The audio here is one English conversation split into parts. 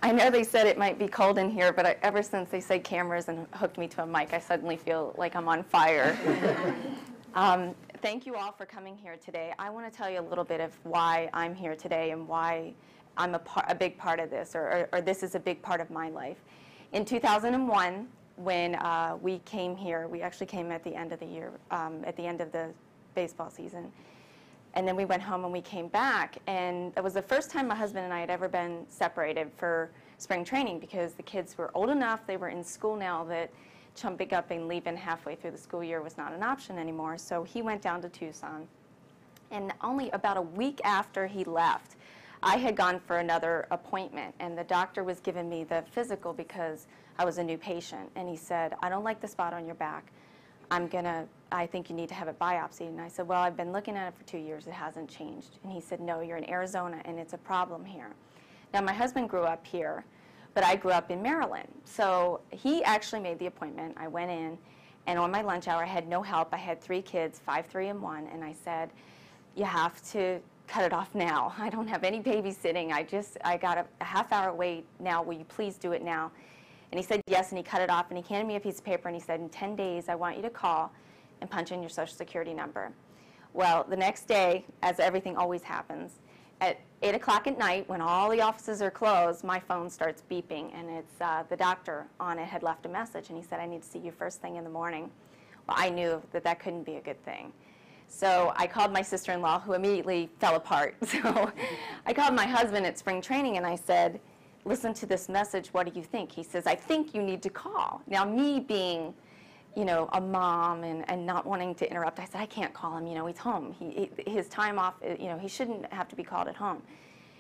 I know they said it might be cold in here, but ever since they said cameras and hooked me to a mic, I suddenly feel like I'm on fire. Thank you all for coming here today. I want to tell you a little bit of why I'm here today and why I'm a big part of this, or this is a big part of my life. In 2001, when we came here, we actually came at the end of the year, at the end of the baseball season. And then we went home and we came back, and it was the first time my husband and I had ever been separated for spring training, because the kids were old enough, they were in school now, that jumping up and leaving halfway through the school year was not an option anymore. So he went down to Tucson. And only about a week after he left, I had gone for another appointment, and the doctor was giving me the physical because I was a new patient. And he said, I don't like the spot on your back. I think you need to have it biopsied. And I said, well, I've been looking at it for 2 years. It hasn't changed. And he said, no, you're in Arizona, and it's a problem here. Now, my husband grew up here, but I grew up in Maryland. So he actually made the appointment. I went in, and on my lunch hour, I had no help. I had 3 kids, 5, 3, and 1, and I said, you have to cut it off now. I don't have any babysitting. I got a half-hour wait now. Will you please do it now? And he said yes, and he cut it off, and he handed me a piece of paper, and he said, in 10 days, I want you to call and punch in your Social Security number. Well, the next day, as everything always happens, at 8 o'clock at night, when all the offices are closed, my phone starts beeping, and it's the doctor on it had left a message, and he said, I need to see you first thing in the morning. Well, I knew that that couldn't be a good thing. So I called my sister-in-law, who immediately fell apart. So I called my husband at spring training, and I said, listen to this message, what do you think? He says, I think you need to call. Now, me being, you know, a mom and not wanting to interrupt, I said, I can't call him, you know, he's home. His time off, you know, he shouldn't have to be called at home.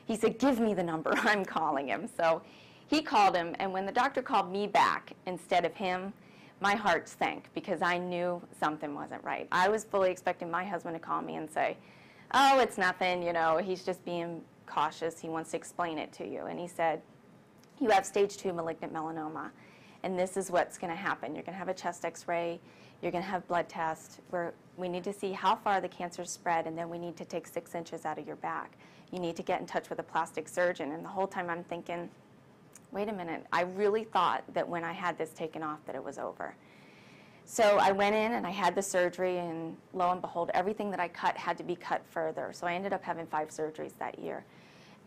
He said, give me the number, I'm calling him. So he called him, and when the doctor called me back instead of him, my heart sank, because I knew something wasn't right. I was fully expecting my husband to call me and say, oh, it's nothing, you know, he's just being cautious, he wants to explain it to you. And he said, you have stage 2 malignant melanoma, and this is what's going to happen. You're going to have a chest x-ray, you're going to have blood tests, where we need to see how far the cancer's spread, and then we need to take 6 inches out of your back. You need to get in touch with a plastic surgeon. And the whole time I'm thinking, wait a minute, I really thought that when I had this taken off that it was over. So I went in and I had the surgery, and lo and behold, everything that I cut had to be cut further. So I ended up having 5 surgeries that year.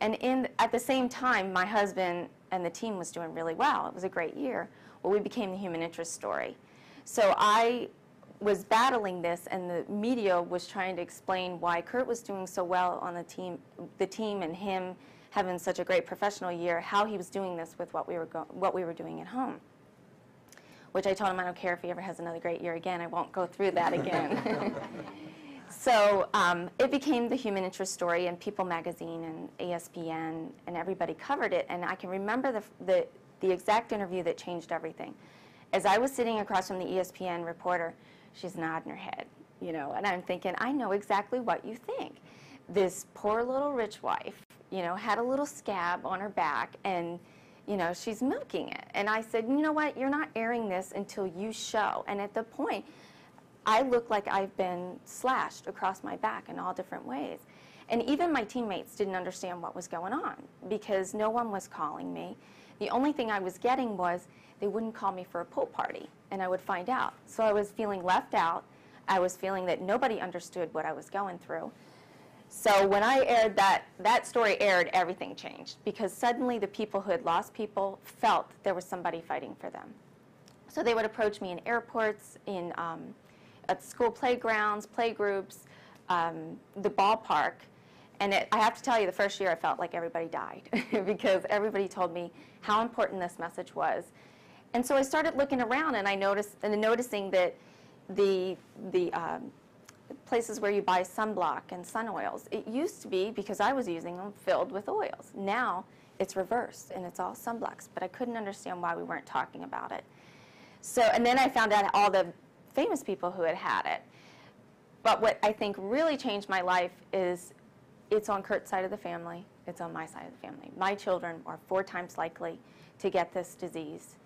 And at the same time, my husband and the team was doing really well. It was a great year. Well, we became the human interest story. So I was battling this, and the media was trying to explain why Kurt was doing so well on the team and him having such a great professional year, how he was doing this with what we were doing at home. Which I told him, I don't care if he ever has another great year again. I won't go through that again. So it became the human interest story, and People magazine and ESPN and everybody covered it. And I can remember the exact interview that changed everything. As I was sitting across from the ESPN reporter, she's nodding her head, you know, and I'm thinking, I know exactly what you think. This poor little rich wife, you know, had a little scab on her back, and, you know, she's milking it. And I said, you know what, you're not airing this until you show. And at the point, I look like I've been slashed across my back in all different ways. And even my teammates didn't understand what was going on, because no one was calling me. The only thing I was getting was they wouldn't call me for a pool party, and I would find out. So I was feeling left out. I was feeling that nobody understood what I was going through. So when I aired that story aired, everything changed, because suddenly the people who had lost people felt there was somebody fighting for them. So they would approach me in airports, at school playgrounds, playgroups, the ballpark. And I have to tell you, the first year I felt like everybody died because everybody told me how important this message was. And so I started looking around, and noticing that the places where you buy sunblock and sun oils, it used to be, because I was using them, filled with oils. Now it's reversed, and it's all sunblocks. But I couldn't understand why we weren't talking about it. So, and then I found out all the famous people who had had it. But what I think really changed my life is it's on Kurt's side of the family, it's on my side of the family. My children are 4 times likely to get this disease.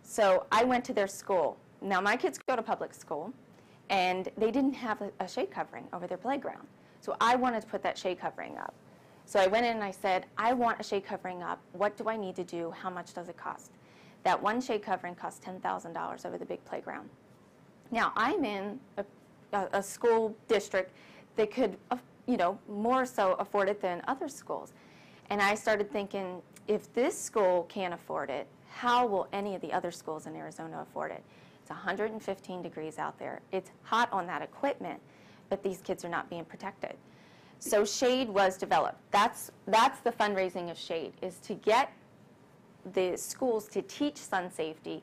So I went to their school. Now my kids go to public school, and they didn't have a shade covering over their playground. So I wanted to put that shade covering up. So I went in and I said, I want a shade covering up. What do I need to do? How much does it cost? That one shade covering cost $10,000 over the big playground. Now, I'm in a school district that could, more so afford it than other schools. And I started thinking, if this school can't afford it, how will any of the other schools in Arizona afford it? It's 115 degrees out there. It's hot on that equipment, but these kids are not being protected. So shade was developed. That's the fundraising of shade, is to get the schools to teach sun safety,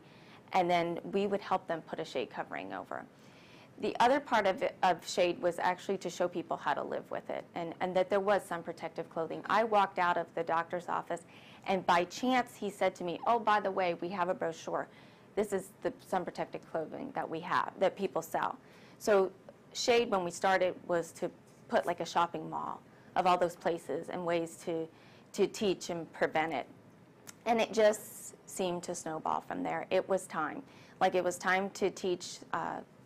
and then we would help them put a shade covering over. The other part of shade was actually to show people how to live with it, and that there was sun protective clothing. I walked out of the doctor's office, and by chance he said to me, oh, by the way, we have a brochure. This is the sun protective clothing that we have, that people sell. So shade, when we started, was to put like a shopping mall of all those places and ways to teach and prevent it. And it just seemed to snowball from there. It was time. Like, it was time to teach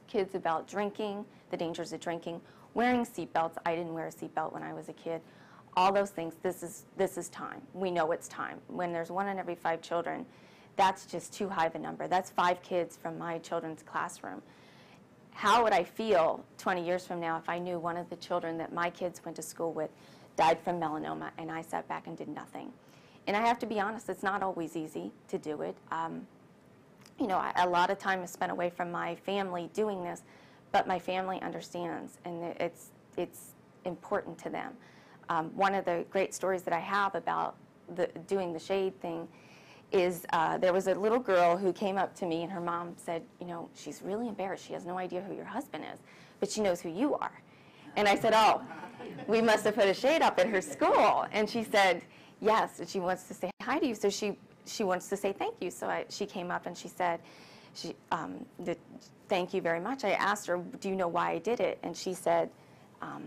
kids about drinking, the dangers of drinking, wearing seatbelts. I didn't wear a seatbelt when I was a kid. All those things, this is time. We know it's time. When there's 1 in every 5 children, that's just too high of a number. That's 5 kids from my children's classroom. How would I feel 20 years from now if I knew one of the children that my kids went to school with died from melanoma and I sat back and did nothing? And I have to be honest, it's not always easy to do it. A lot of time is spent away from my family doing this, but my family understands, and it's important to them. One of the great stories that I have about doing the shade thing is there was a little girl who came up to me, and her mom said, she's really embarrassed. She has no idea who your husband is, but she knows who you are. And I said, oh, we must have put a shade up at her school. And she said, yes, and she wants to say hi to you. So she wants to say thank you. So she came up and she said, thank you very much. I asked her, do you know why I did it? And she said, how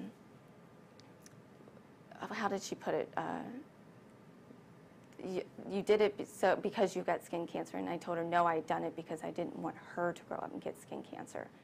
did she put it? You did it because you got skin cancer. And I told her, no, I had done it because I didn't want her to grow up and get skin cancer.